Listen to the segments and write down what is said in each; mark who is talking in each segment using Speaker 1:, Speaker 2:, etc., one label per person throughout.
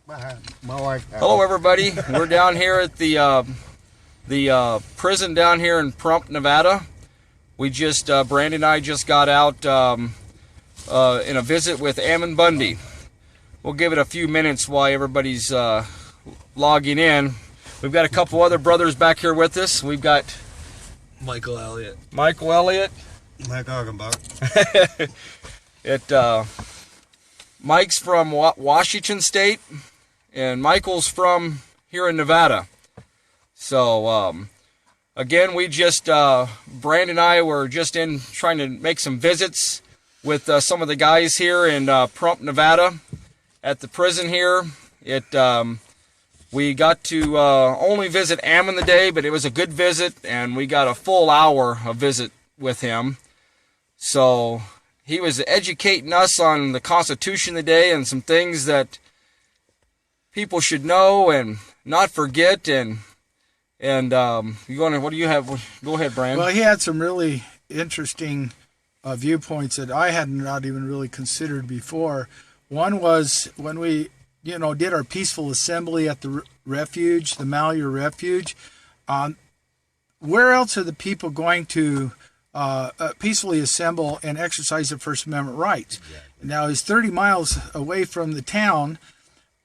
Speaker 1: My wife.
Speaker 2: Hello, everybody. We're down here at the prison down here in Pahrump, Nevada. We just, Brandon and I just got out in a visit with Ammon Bundy. We'll give it a few minutes while everybody's logging in. We've got a couple other brothers back here with us. We've got
Speaker 3: Michael Elliott.
Speaker 2: Mike
Speaker 1: Oggenbach.
Speaker 2: Mike's from Washington State, and Michael's from here in Nevada. So, again, we just, Brandon and I were just in trying to make some visits with some of the guys here in Pahrump, Nevada, at the prison here. We got to only visit Ammon today, but it was a good visit, and we got a full hour of visit with him. So he was educating us on the Constitution today and some things that people should know and not forget. And you going to, what do you have? Go ahead, Brian.
Speaker 4: Well, he had some really interesting viewpoints that I had not even really considered before. One was when we, did our peaceful assembly at the refuge, the Malheur Refuge. Where else are the people going to peacefully assemble and exercise their First Amendment rights? Exactly. Now, it's 30 miles away from the town,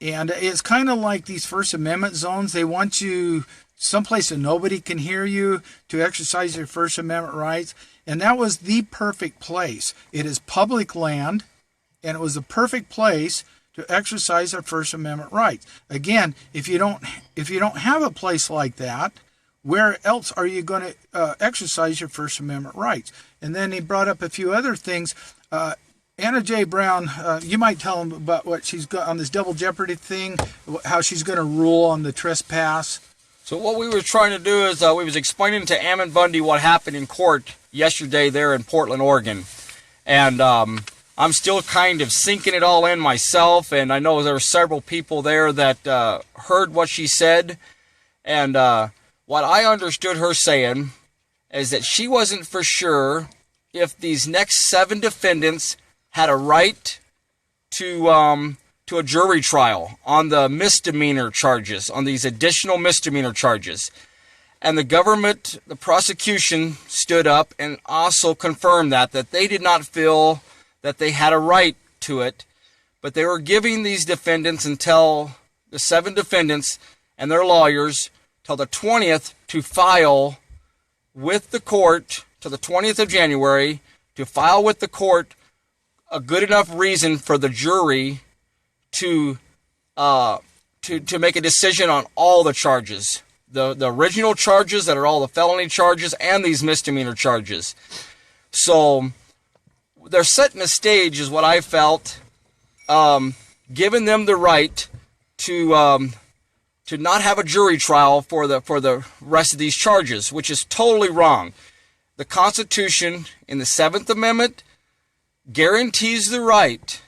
Speaker 4: and it's kind of like these First Amendment zones. They want you someplace that nobody can hear you to exercise your First Amendment rights, and that was the perfect place. It is public land, and it was the perfect place to exercise our First Amendment rights. Again, if you don't have a place like that, where else are you going to exercise your First Amendment rights? And then he brought up a few other things. Anna J. Brown, you might tell him about what she's got on this double jeopardy thing, how she's going to rule on the trespass.
Speaker 2: So what we were trying to do is we was explaining to Ammon Bundy what happened in court yesterday there in Portland, Oregon. And I'm still kind of sinking it all in myself, and I know there were several people there that heard what she said. And what I understood her saying is that she wasn't for sure if these next 7 defendants had a right to a jury trial on the misdemeanor charges, on these additional misdemeanor charges. And the government, the prosecution, stood up and also confirmed that they did not feel that they had a right to it, but they were giving these defendants until the 7 defendants and their lawyers till the 20th to file with the court, till the 20th of January, to file with the court a good enough reason for the jury to make a decision on all the charges, the original charges that are all the felony charges and these misdemeanor charges. So they're setting a stage, is what I felt, giving them the right to not have a jury trial for the rest of these charges, which is totally wrong. The Constitution in the 7th Amendment guarantees the right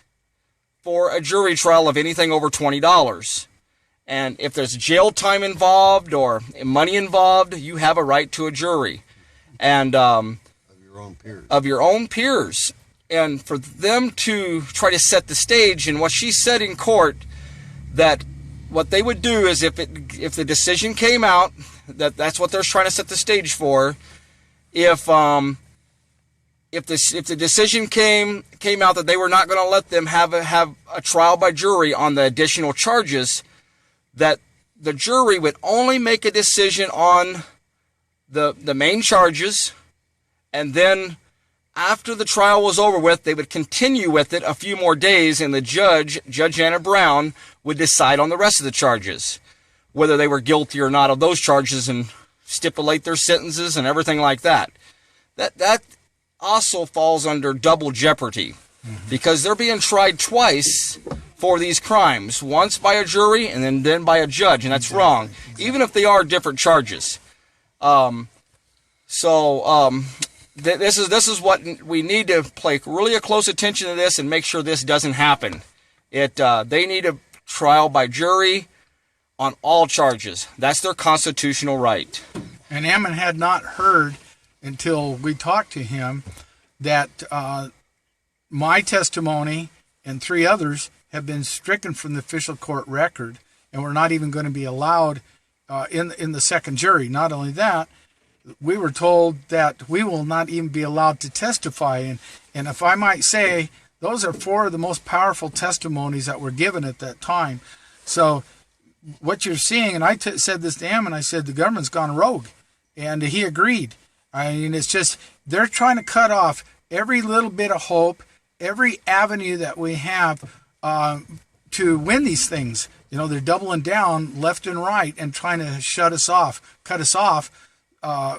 Speaker 2: for a jury trial of anything over $20. And if there's jail time involved or money involved, you have a right to a jury. And of your own peers. And for them to try to set the stage, and what she said in court, that what they would do is if the decision came out, that's what they're trying to set the stage for. If the decision came out that they were not going to let them have a trial by jury on the additional charges, that the jury would only make a decision on the main charges, and then after the trial was over with, they would continue with it a few more days, and the Judge Anna Brown, would decide on the rest of the charges, whether they were guilty or not of those charges, and stipulate their sentences and everything like that. That also falls under double jeopardy, because they're being tried twice for these crimes, once by a jury and then by a judge, and that's wrong, even if they are different charges. This is what we need to pay really a close attention to this and make sure this doesn't happen. They need a trial by jury on all charges. That's their constitutional right.
Speaker 4: And Ammon had not heard until we talked to him that my testimony and 3 others have been stricken from the official court record, and we're not even going to be allowed in the second jury. Not only that, we were told that we will not even be allowed to testify. And if I might say, those are 4 of the most powerful testimonies that were given at that time. So what you're seeing, and I said this to him, and I said, the government's gone rogue. And he agreed. I mean, it's just, they're trying to cut off every little bit of hope, every avenue that we have to win these things. You know, they're doubling down left and right and trying to cut us off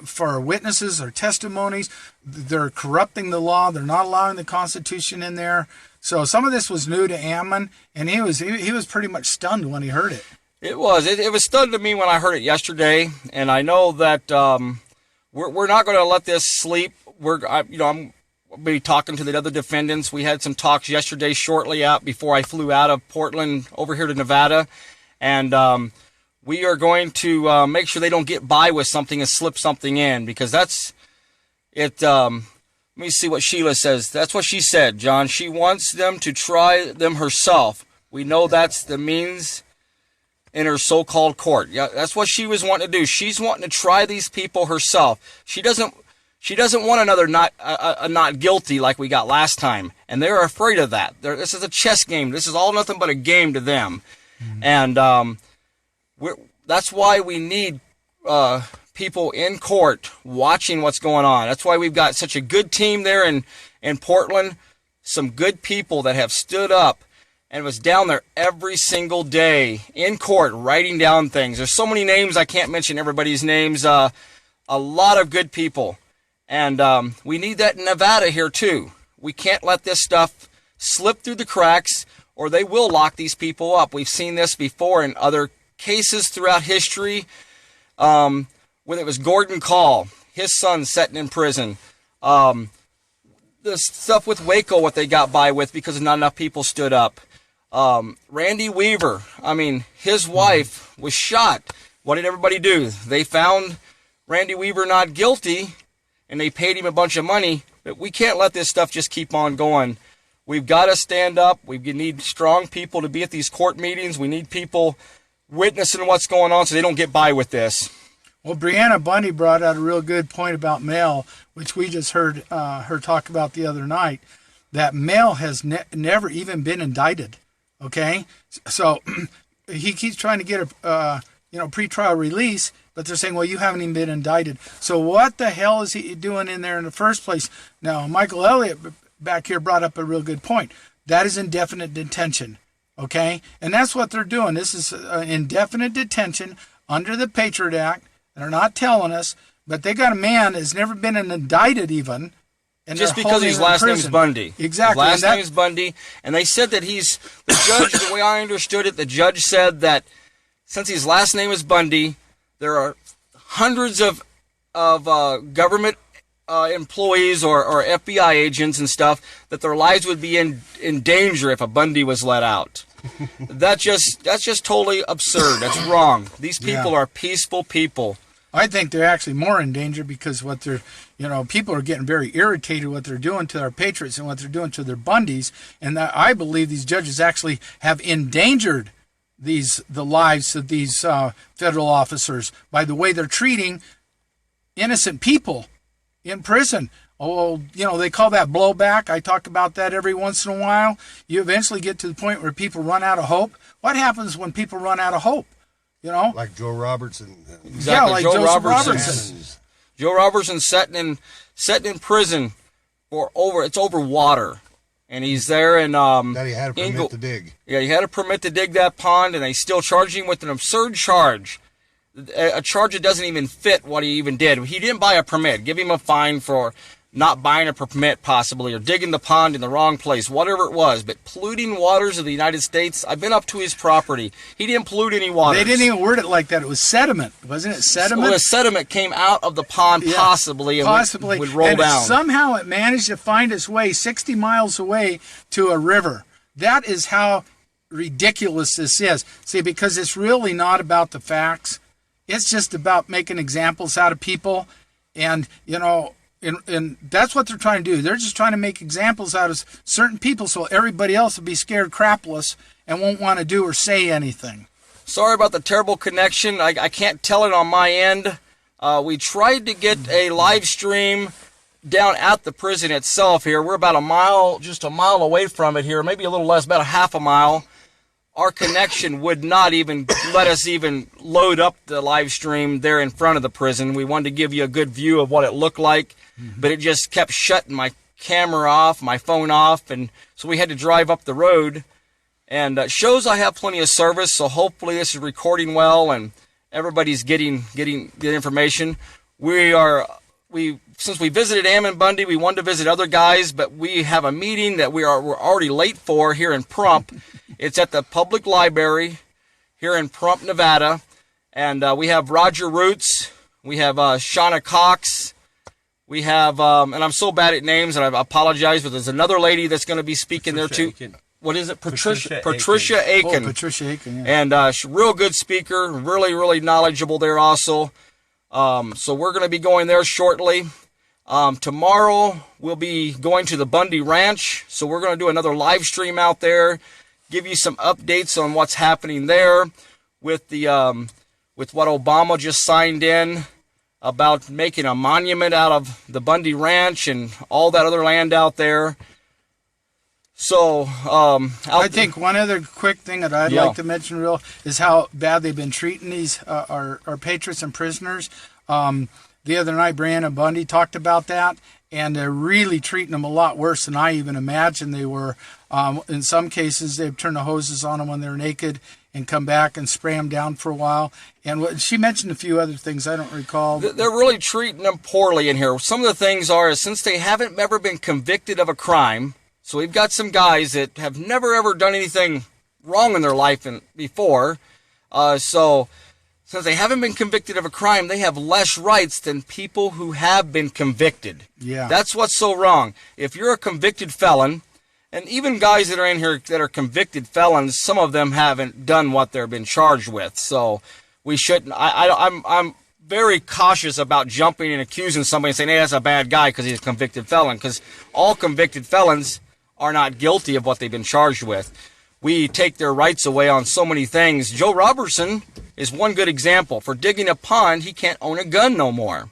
Speaker 4: for our witnesses or testimonies. They're corrupting the law. They're not allowing the Constitution in there. So some of this was new to Ammon, and he was pretty much stunned when he heard it. It
Speaker 2: was stunned to me when I heard it yesterday, and I know that we're not going to let this sleep. I'm be talking to the other defendants. We had some talks yesterday shortly out before I flew out of Portland over here to Nevada, and we are going to make sure they don't get by with something and slip something in, because that's it. Let me see what Sheila says. That's what she said, John. She wants them to try them herself. We know that's the means in her so-called court. Yeah, that's what she was wanting to do. She's wanting to try these people herself. She doesn't want another not guilty like we got last time, and they're afraid of that. This is a chess game. This is all nothing but a game to them, and that's why we need people in court watching what's going on. That's why we've got such a good team there in Portland, some good people that have stood up and was down there every single day in court writing down things. There's so many names, I can't mention everybody's names. A lot of good people. And we need that in Nevada here too. We can't let this stuff slip through the cracks, or they will lock these people up. We've seen this before in other cases throughout history. When it was Gordon Call, his son sitting in prison. The stuff with Waco, what they got by with because not enough people stood up. Randy Weaver, I mean, his wife was shot. What did everybody do? They found Randy Weaver not guilty, and they paid him a bunch of money. But we can't let this stuff just keep on going. We've got to stand up. We need strong people to be at these court meetings. We need people witnessing what's going on so they don't get by with this.
Speaker 4: Well, Brianna Bundy brought out a real good point about Mel, which we just heard her talk about the other night, that Mel has never even been indicted. Okay, so he keeps trying to get a pretrial release, but they're saying, well, you haven't even been indicted. So what the hell is he doing in there in the first place? Now, Michael Elliott back here brought up a real good point. That is indefinite detention. Okay, and that's what they're doing. This is indefinite detention under the Patriot Act. They're not telling us, but they got a man that's never been indicted even. And
Speaker 2: just because his last name is Bundy.
Speaker 4: Exactly.
Speaker 2: His last name is Bundy. And they said that the judge, the way I understood it, the judge said that since his last name is Bundy, there are hundreds of government employees or FBI agents and stuff that their lives would be in danger if a Bundy was let out. That's just totally absurd. That's wrong. These people are peaceful people.
Speaker 4: I think they're actually more in danger because people are getting very irritated what they're doing to our patriots and what they're doing to their Bundys, and that I believe these judges actually have endangered the lives of these federal officers by the way they're treating innocent people in prison. Oh, they call that blowback. I talk about that every once in a while. You eventually get to the point where people run out of hope. What happens when people run out of hope?
Speaker 1: Like Joe Robertson.
Speaker 2: Exactly.
Speaker 4: Yeah, like Joe Robertson.
Speaker 2: Joe Robertson sitting in prison for over water, and he's there in
Speaker 1: that he had a permit to dig.
Speaker 2: Yeah, he had a permit to dig that pond, and they still charge him with an absurd charge, a charge that doesn't even fit what he even did. He didn't buy a permit. Give him a fine for not buying a permit possibly, or digging the pond in the wrong place, whatever it was. But polluting waters of the United States, I've been up to his property. He didn't pollute any waters.
Speaker 4: They didn't even word it like that. It was sediment, wasn't it? Sediment?
Speaker 2: Well, the sediment came out of the pond possibly and would roll down.
Speaker 4: Somehow it managed to find its way 60 miles away to a river. That is how ridiculous this is. See, because it's really not about the facts. It's just about making examples out of people. And, and that's what they're trying to do. They're just trying to make examples out of certain people so everybody else will be scared crapless and won't want to do or say anything.
Speaker 2: Sorry about the terrible connection. I can't tell it on my end. We tried to get a live stream down at the prison itself here. We're about just a mile away from it here, maybe a little less, about a half a mile. Our connection would not even let us even load up the live stream there in front of the prison. We wanted to give you a good view of what it looked like, but it just kept shutting my camera off, my phone off, and so we had to drive up the road. And it shows I have plenty of service, so hopefully this is recording well and everybody's getting the information. Since we visited Ammon Bundy, we wanted to visit other guys, but we have a meeting that we're already late for here in Pahrump. It's at the public library here in Pahrump, Nevada, and we have Roger Roots, we have Shauna Cox, we have, and I'm so bad at names, and I apologize, but there's another lady that's going to be speaking there too.
Speaker 3: Aiken.
Speaker 2: What is it? Patricia Aiken.
Speaker 4: Oh, Patricia Aiken, yeah.
Speaker 2: And real good speaker, really, really knowledgeable there also. So we're going to be going there shortly. Tomorrow we'll be going to the Bundy Ranch, so we're going to do another live stream out there, give you some updates on what's happening there with the with what Obama just signed in about making a monument out of the Bundy Ranch and all that other land out there. So,
Speaker 4: I think one other quick thing that I'd like to mention real is how bad they've been treating these our patriots and prisoners. The other night, Brianna Bundy talked about that, and they're really treating them a lot worse than I even imagined they were. In some cases, they've turned the hoses on them when they're naked and come back and spray them down for a while. And she mentioned a few other things I don't recall.
Speaker 2: They're really treating them poorly in here. Some of the things are, since they haven't ever been convicted of a crime, so we've got some guys that have never ever done anything wrong in their life before. So since they haven't been convicted of a crime, they have less rights than people who have been convicted.
Speaker 4: Yeah.
Speaker 2: That's what's so wrong. If you're a convicted felon, and even guys that are in here that are convicted felons, some of them haven't done what they've been charged with. So we shouldn't. I'm very cautious about jumping and accusing somebody and saying, hey, that's a bad guy because he's a convicted felon, because all convicted felons are not guilty of what they've been charged with. We take their rights away on so many things. Joe Robertson is one good example. For digging a pond, he can't own a gun no more.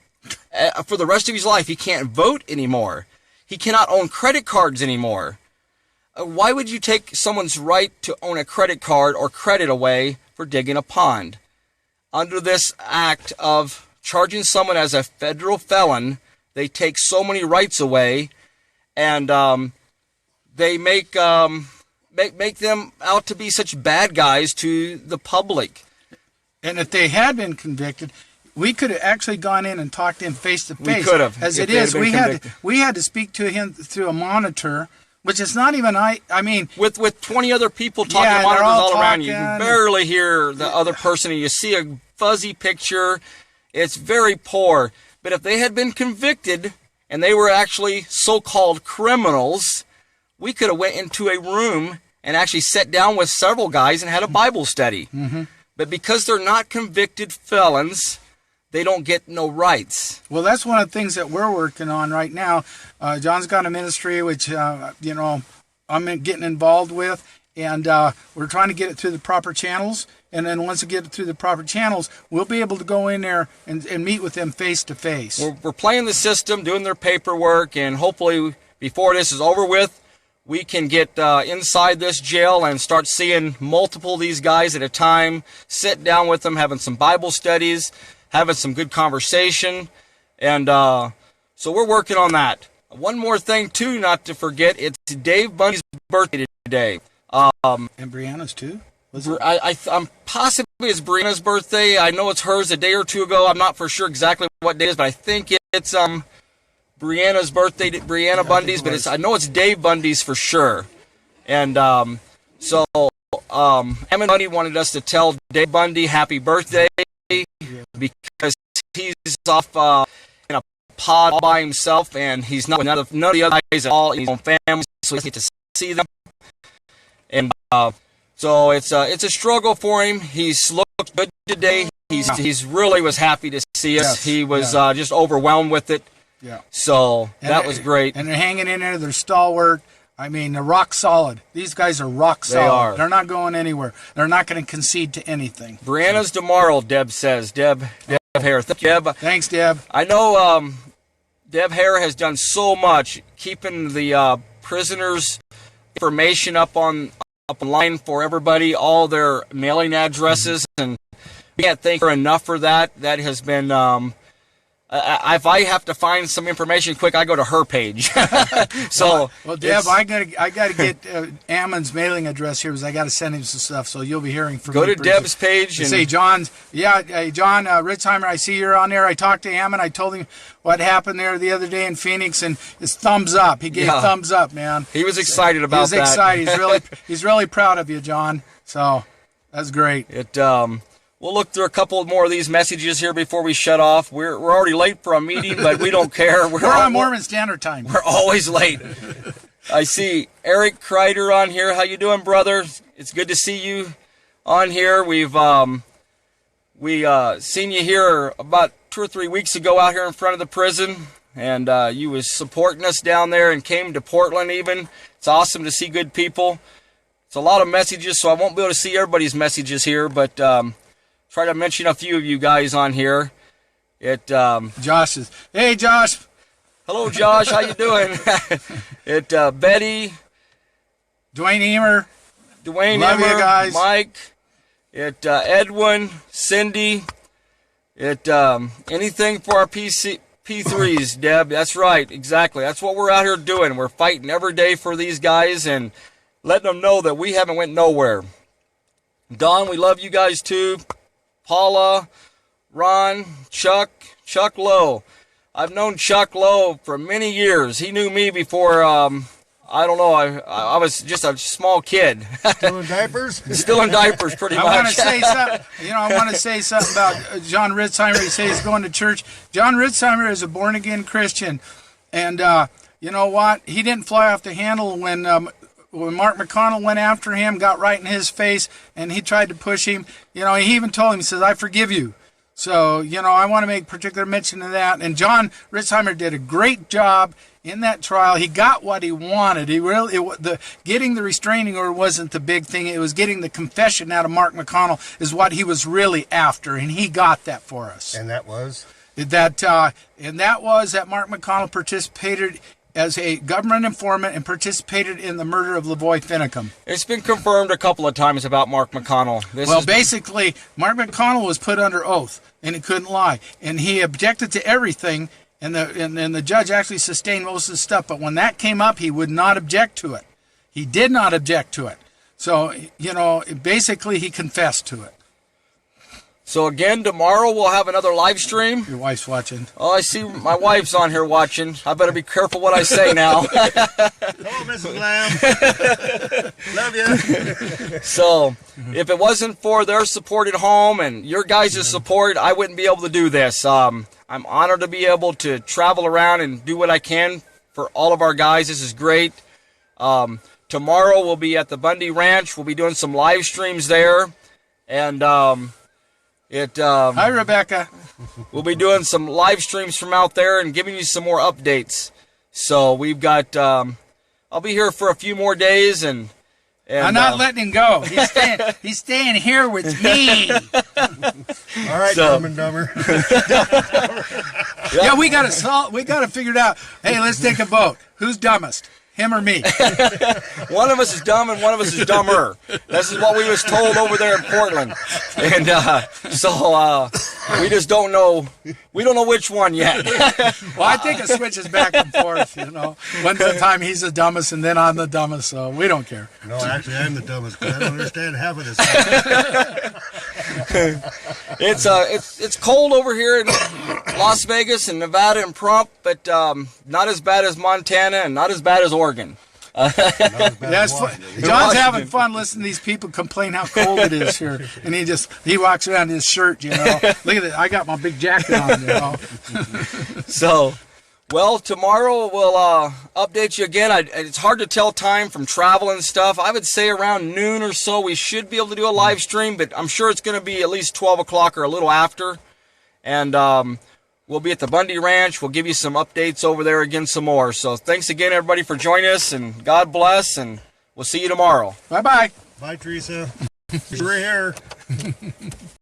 Speaker 2: For the rest of his life, he can't vote anymore. He cannot own credit cards anymore. Why would you take someone's right to own a credit card or credit away for digging a pond? Under this act of charging someone as a federal felon, they take so many rights away, and they make them out to be such bad guys to the public.
Speaker 4: And if they had been convicted, we could have actually gone in and talked to him face to face.
Speaker 2: We could have.
Speaker 4: As it is, we had to speak to him through a monitor, which is not even I mean
Speaker 2: with 20 other people talking, monitors all around you. You barely hear the other person, and you see a fuzzy picture. It's very poor. But if they had been convicted and they were actually so-called criminals, we could have went into a room and actually sat down with several guys and had a Bible study. Mm-hmm. But because they're not convicted felons, they don't get no rights.
Speaker 4: Well, that's one of the things that we're working on right now. John's got a ministry which, I'm getting involved with, and we're trying to get it through the proper channels. And then once we get it through the proper channels, we'll be able to go in there and meet with them face to face.
Speaker 2: We're playing the system, doing their paperwork, and hopefully before this is over with, we can get inside this jail and start seeing multiple of these guys at a time, sit down with them, having some Bible studies, having some good conversation. And so we're working on that. One more thing, too, not to forget, it's Dave Bundy's birthday today.
Speaker 4: And Brianna's, too?
Speaker 2: I'm possibly it's Brianna's birthday. I know it's hers a day or two ago. I'm not for sure exactly what day it is, but I think it's Brianna's birthday, Brianna Bundy's, but I know it's Dave Bundy's for sure. And so Ammon Bundy wanted us to tell Dave Bundy happy birthday because he's off in a pod all by himself, and he's not with none of the other guys at all in his own family, so he doesn't get to see them. And so it's a struggle for him. He's looked good today. He's really was happy to see us. Yes, he was just overwhelmed with it.
Speaker 4: Yeah.
Speaker 2: So that was great.
Speaker 4: And they're hanging in there. They're stalwart. I mean, they're rock solid. These guys are rock solid.
Speaker 2: They are.
Speaker 4: They're not going anywhere. They're not going to concede to anything.
Speaker 2: Brianna's tomorrow, Deb says. Deb Hare. Thank you, Deb.
Speaker 4: Thanks, Deb.
Speaker 2: I know Deb Hare has done so much keeping the prisoners' information up online for everybody, all their mailing addresses, and we can't thank her enough for that. That has been if I have to find some information quick, I go to her page. So
Speaker 4: well, Deb, I gotta get Ammon's mailing address here because I gotta send him some stuff. So you'll be hearing from
Speaker 2: go
Speaker 4: me
Speaker 2: to Deb's page and
Speaker 4: say, John, John Ritzheimer, I see you're on there. I talked to Ammon. I told him what happened there the other day in Phoenix, and it's thumbs up. He gave thumbs up, man.
Speaker 2: He was excited about that.
Speaker 4: He was excited. He's really proud of you, John. So that's great.
Speaker 2: We'll look through a couple more of these messages here before we shut off. We're already late for a meeting, but we don't care. We're
Speaker 4: on Mormon Standard Time.
Speaker 2: We're always late. I see Eric Kreider on here. How you doing, brother? It's good to see you on here. We've seen you here about 2 or 3 weeks ago out here in front of the prison, and you was supporting us down there and came to Portland even. It's awesome to see good people. It's a lot of messages, so I won't be able to see everybody's messages here, but try to mention a few of you guys on here.
Speaker 4: Josh is, hey Josh.
Speaker 2: Hello Josh, how you doing? Betty,
Speaker 4: Dwayne Emer,
Speaker 2: love
Speaker 4: you guys.
Speaker 2: Mike, Edwin, Cindy, anything for our P3s, Deb. That's right, exactly. That's what we're out here doing. We're fighting every day for these guys and letting them know that we haven't went nowhere. Don, we love you guys too. Paula, Ron, Chuck Lowe. I've known Chuck Lowe for many years. He knew me before, I don't know, I was just a small kid.
Speaker 1: Still in diapers?
Speaker 2: Still in diapers, pretty much.
Speaker 4: I want to say something. I want to say something about John Ritzheimer. He says he's going to church. John Ritzheimer is a born-again Christian. And you know what? He didn't fly off the handle when Mark McConnell went after him, got right in his face, and he tried to push him. He even told him, he says, I forgive you. So, I want to make particular mention of that. And John Ritzheimer did a great job in that trial. He got what he wanted. Getting the restraining order wasn't the big thing. It was getting the confession out of Mark McConnell is what he was really after, and he got that for us.
Speaker 1: And that was?
Speaker 4: That Mark McConnell participated as a government informant and participated in the murder of Lavoy Finicum.
Speaker 2: It's been confirmed a couple of times about Mark McConnell.
Speaker 4: Basically, Mark McConnell was put under oath, and he couldn't lie. And he objected to everything, and the judge actually sustained most of the stuff. But when that came up, he would not object to it. He did not object to it. So, basically he confessed to it.
Speaker 2: So again, tomorrow we'll have another live stream.
Speaker 4: Your wife's watching.
Speaker 2: Oh, I see my wife's on here watching. I better be careful what I say now.
Speaker 1: Hello, Mrs. Lamb. Love you.
Speaker 2: So, if it wasn't for their support at home and your guys' support, I wouldn't be able to do this. I'm honored to be able to travel around and do what I can for all of our guys. This is great. Tomorrow we'll be at the Bundy Ranch. We'll be doing some live streams there. And
Speaker 4: hi, Rebecca.
Speaker 2: We'll be doing some live streams from out there and giving you some more updates. So we've got, I'll be here for a few more days, and
Speaker 4: I'm not letting him go. He's staying here with me.
Speaker 1: All right, Dumb and Dumber.
Speaker 4: Yeah, we got to figure it out. Hey, let's take a vote. Who's dumbest? Him or me?
Speaker 2: One of us is dumb and one of us is dumber. This is what we was told over there in Portland. And so we just don't know. We don't know which one yet.
Speaker 4: Well, I think it switches back and forth, One time he's the dumbest and then I'm the dumbest, so we don't care.
Speaker 1: No, actually, I'm the dumbest because I don't understand half of this.
Speaker 2: It's cold over here in Las Vegas and Nevada and Pahrump, but not as bad as Montana and not as bad as Oregon.
Speaker 4: That's fun. John's having fun listening to these people complain how cold it is here, and he walks around in his shirt. Look at it. I got my big jacket on.
Speaker 2: So, well, tomorrow we'll update you again. It's hard to tell time from travel and stuff. I would say around noon or so we should be able to do a live stream, but I'm sure it's going to be at least 12 o'clock or a little after. And we'll be at the Bundy Ranch. We'll give you some updates over there again some more. So thanks again, everybody, for joining us, and God bless, and we'll see you tomorrow.
Speaker 4: Bye-bye.
Speaker 1: Bye, Teresa. We're here.